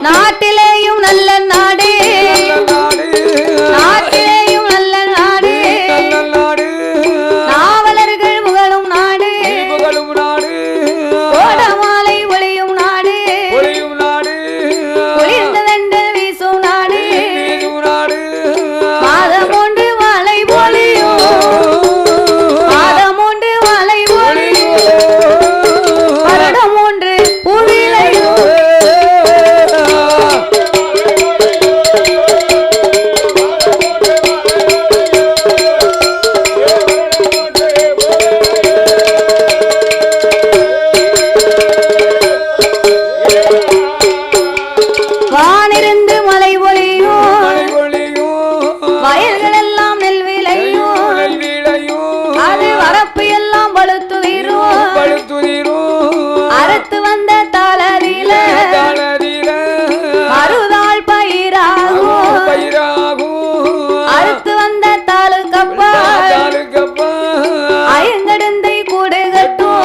நாட்டிலேயும் நல்ல நாடு நாட்டிலேயும் நல்ல நாடு நாவலர்கள் புகழும் நாடு கோடமாலை ஒளியும் நாடு ஒளிர்ந்ததென்று வீசும் நாடு மாதம் ஒன்று மழை பொழியும் மாதம் ஒன்று மழை பொழியும் வருடம் ஒன்று புவிளையும் வானிருந்து மழை பொழியும் வயல்கள் எல்லாம் நெல் விளையும் அது வரப்பு எல்லாம் பழுத்துதிரும் அறுத்து வந்த தாளரில மறுதாள் பயிராகும் அறுத்து வந்த தாளுக்கப்பா ஐங்கடந்தை கூடு கட்டும்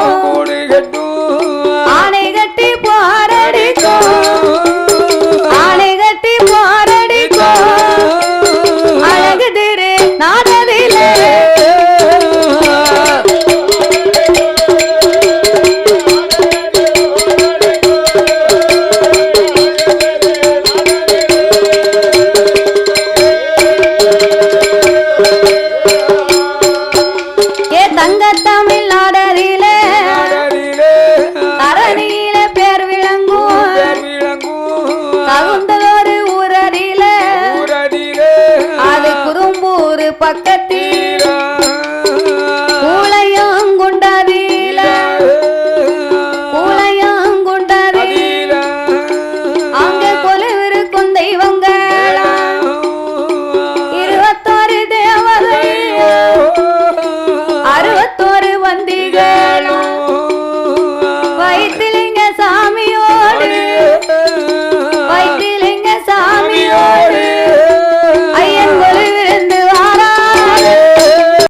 ஆணை கட்டி போரடிக்கும் ஆணை கட்டி போரடிக்கும் அழகு திரு நாடதிலே ஏ தங்க தமிழ் நாடதிலே தரணியில பேர் விளங்கும் தகுந்ததொரு ஊரடியில அது குறும்பூர் பக்கத்தில்